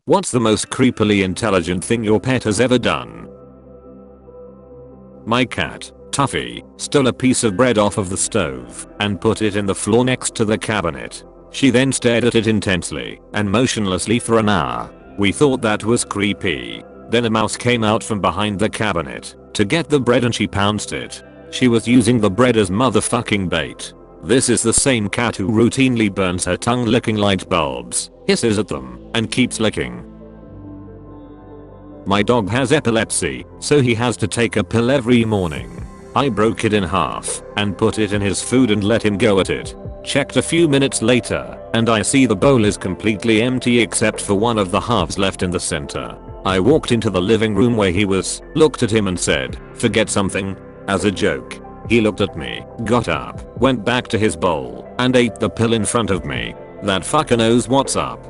What's the most creepily intelligent thing your pet has ever done? My cat, Tuffy, stole a piece of bread off of the stove and put it in the floor next to the cabinet. She then stared at it intensely and motionlessly for an hour. We thought that was creepy. Then a mouse came out from behind the cabinet to get the bread and she pounced it. She was using the bread as motherfucking bait. This is the same cat who routinely burns her tongue licking light bulbs, hisses at them, and keeps licking. My dog has epilepsy, so he has to take a pill every morning. I broke it in half and put it in his food and let him go at it. Checked a few minutes later, and I see the bowl is completely empty except for one of the halves left in the center. I walked into the living room where he was, looked at him and said, "Forget something?" as a joke. He looked at me, got up, went back to his bowl, and ate the pill in front of me. That fucker knows what's up.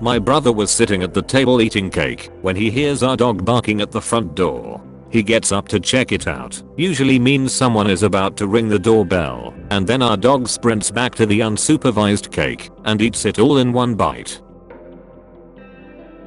My brother was sitting at the table eating cake when he hears our dog barking at the front door. He gets up to check it out, usually means someone is about to ring the doorbell, and then our dog sprints back to the unsupervised cake and eats it all in one bite.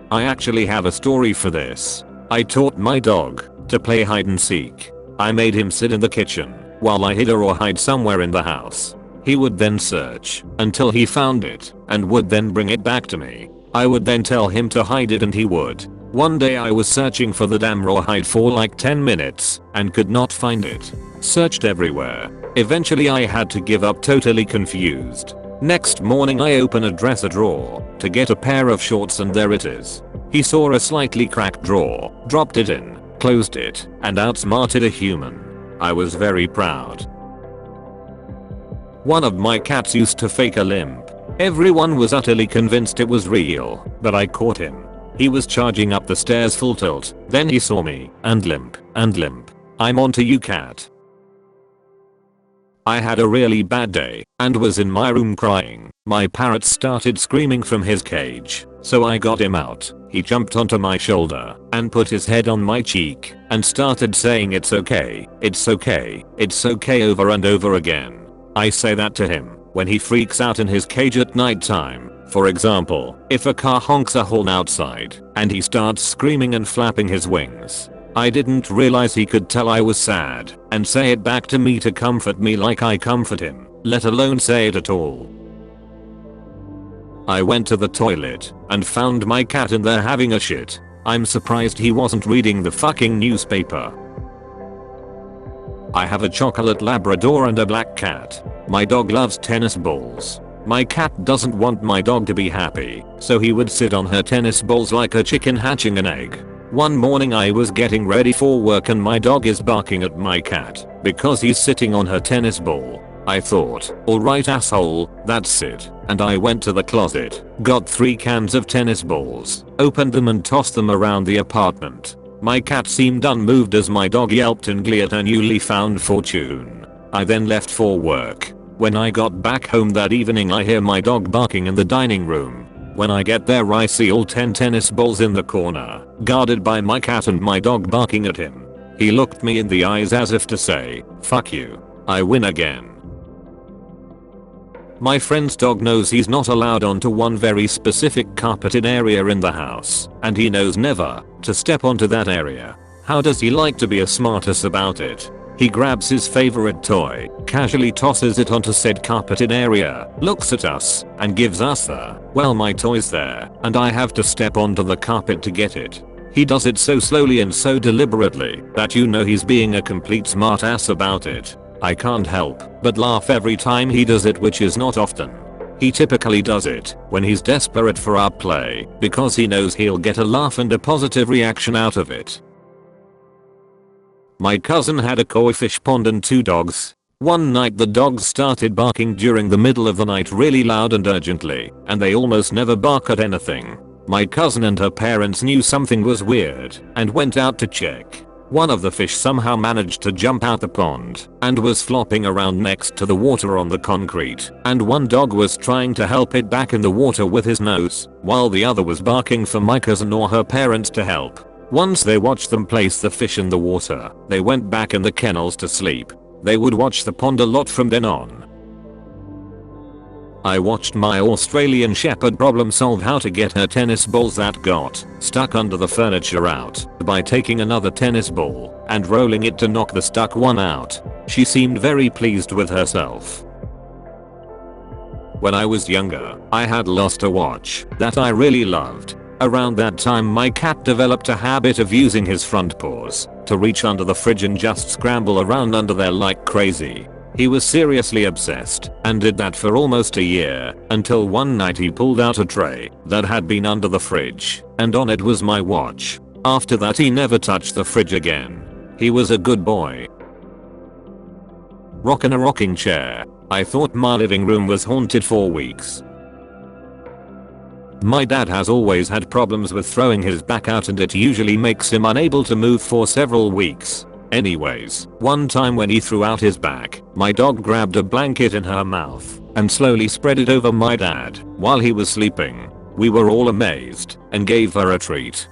I actually have a story for this. I taught my dog to play hide and seek. I made him sit in the kitchen while I hid or hide somewhere in the house. He would then search until he found it and would then bring it back to me. I would then tell him to hide it and he would. One day I was searching for the damn rawhide for like 10 minutes and could not find it. Searched everywhere. Eventually I had to give up, totally confused. Next morning I open a dresser drawer to get a pair of shorts and there it is. He saw a slightly cracked drawer, dropped it in, closed it, and outsmarted a human. I was very proud. One of my cats used to fake a limp. Everyone was utterly convinced it was real, but I caught him. He was charging up the stairs full tilt, then he saw me, and limp. I'm onto you, cat. I had a really bad day and was in my room crying. My parrot started screaming from his cage, so I got him out. He jumped onto my shoulder and put his head on my cheek and started saying it's okay, it's okay, it's okay over and over again. I say that to him when he freaks out in his cage at night time. For example, if a car honks a horn outside and he starts screaming and flapping his wings. I didn't realize he could tell I was sad and say it back to me to comfort me like I comfort him, let alone say it at all. I went to the toilet and found my cat in there having a shit. I'm surprised he wasn't reading the fucking newspaper. I have a chocolate Labrador and a black cat. My dog loves tennis balls. My cat doesn't want my dog to be happy, so he would sit on her tennis balls like a chicken hatching an egg. One morning I was getting ready for work and my dog is barking at my cat because he's sitting on her tennis ball. I thought, alright asshole, that's it, and I went to the closet, got 3 cans of tennis balls, opened them and tossed them around the apartment. My cat seemed unmoved as my dog yelped in glee at her newly found fortune. I then left for work. When I got back home that evening I hear my dog barking in the dining room. When I get there I see all 10 tennis balls in the corner, guarded by my cat and my dog barking at him. He looked me in the eyes as if to say, fuck you, I win again. My friend's dog knows he's not allowed onto one very specific carpeted area in the house, and he knows never to step onto that area. How does he like to be a smartass about it? He grabs his favorite toy, casually tosses it onto said carpeted area, looks at us, and gives us the, well my toy's there, and I have to step onto the carpet to get it. He does it so slowly and so deliberately that you know he's being a complete smartass about it. I can't help but laugh every time he does it, which is not often. He typically does it when he's desperate for our play because he knows he'll get a laugh and a positive reaction out of it. My cousin had a koi fish pond and 2 dogs. One night the dogs started barking during the middle of the night really loud and urgently, and they almost never bark at anything. My cousin and her parents knew something was weird and went out to check. One of the fish somehow managed to jump out the pond and was flopping around next to the water on the concrete, and one dog was trying to help it back in the water with his nose, while the other was barking for my cousin or her parents to help. Once they watched them place the fish in the water, they went back in the kennels to sleep. They would watch the pond a lot from then on. I watched my Australian Shepherd problem solve how to get her tennis balls that got stuck under the furniture out by taking another tennis ball and rolling it to knock the stuck one out. She seemed very pleased with herself. When I was younger, I had lost a watch that I really loved. Around that time my cat developed a habit of using his front paws to reach under the fridge and just scramble around under there like crazy. He was seriously obsessed and did that for almost a year until one night he pulled out a tray that had been under the fridge and on it was my watch. After that he never touched the fridge again. He was a good boy. Rockin' a rocking chair. I thought my living room was haunted for weeks. My dad has always had problems with throwing his back out and it usually makes him unable to move for several weeks. Anyways, one time when he threw out his back, my dog grabbed a blanket in her mouth and slowly spread it over my dad while he was sleeping. We were all amazed and gave her a treat.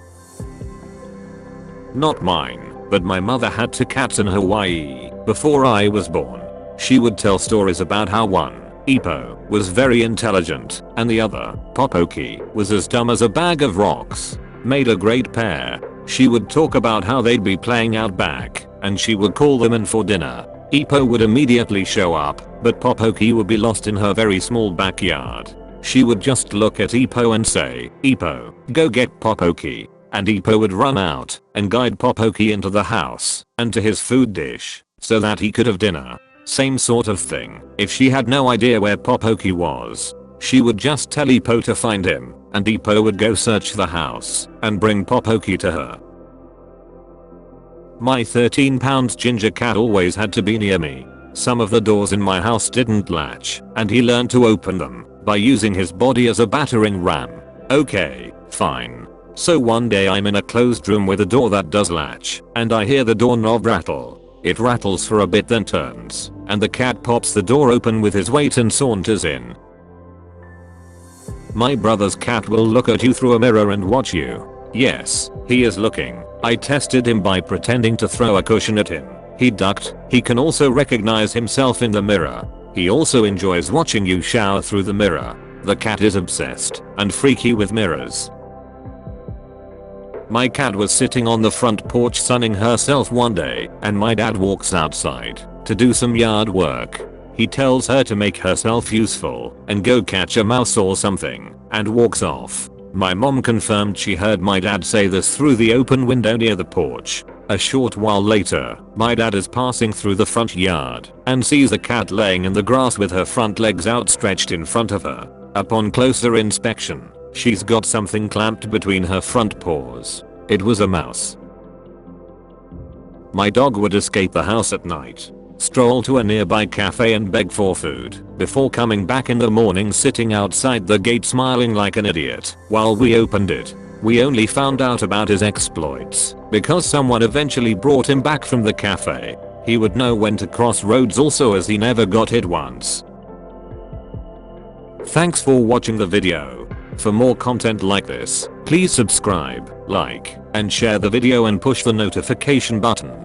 Not mine, but my mother had two cats in Hawaii before I was born. She would tell stories about how one, Ipo, was very intelligent and the other, Popoki, was as dumb as a bag of rocks. Made a great pair. She would talk about how they'd be playing out back and she would call them in for dinner. Ipo would immediately show up, but Popoki would be lost in her very small backyard. She would just look at Ipo and say, "Ipo, go get Popoki." And Ipo would run out and guide Popoki into the house and to his food dish so that he could have dinner. Same sort of thing. If she had no idea where Popoki was, she would just tell Ipo to find him and Ipo would go search the house and bring Popoki to her. My 13-pound ginger cat always had to be near me. Some of the doors in my house didn't latch and he learned to open them by using his body as a battering ram. Okay, fine. So one day I'm in a closed room with a door that does latch and I hear the doorknob rattle. It rattles for a bit then turns and the cat pops the door open with his weight and saunters in. My brother's cat will look at you through a mirror and watch you. Yes, he is looking. I tested him by pretending to throw a cushion at him. He ducked. He can also recognize himself in the mirror. He also enjoys watching you shower through the mirror. The cat is obsessed and freaky with mirrors. My cat was sitting on the front porch sunning herself one day and my dad walks outside to do some yard work. He tells her to make herself useful and go catch a mouse or something and walks off. My mom confirmed she heard my dad say this through the open window near the porch. A short while later, my dad is passing through the front yard and sees a cat laying in the grass with her front legs outstretched in front of her. Upon closer inspection, she's got something clamped between her front paws. It was a mouse. My dog would escape the house at night, stroll to a nearby cafe and beg for food, before coming back in the morning sitting outside the gate smiling like an idiot while we opened it. We only found out about his exploits because someone eventually brought him back from the cafe. He would know when to cross roads also as he never got hit once. Thanks for watching the video. For more content like this, please subscribe, like, and share the video and push the notification button.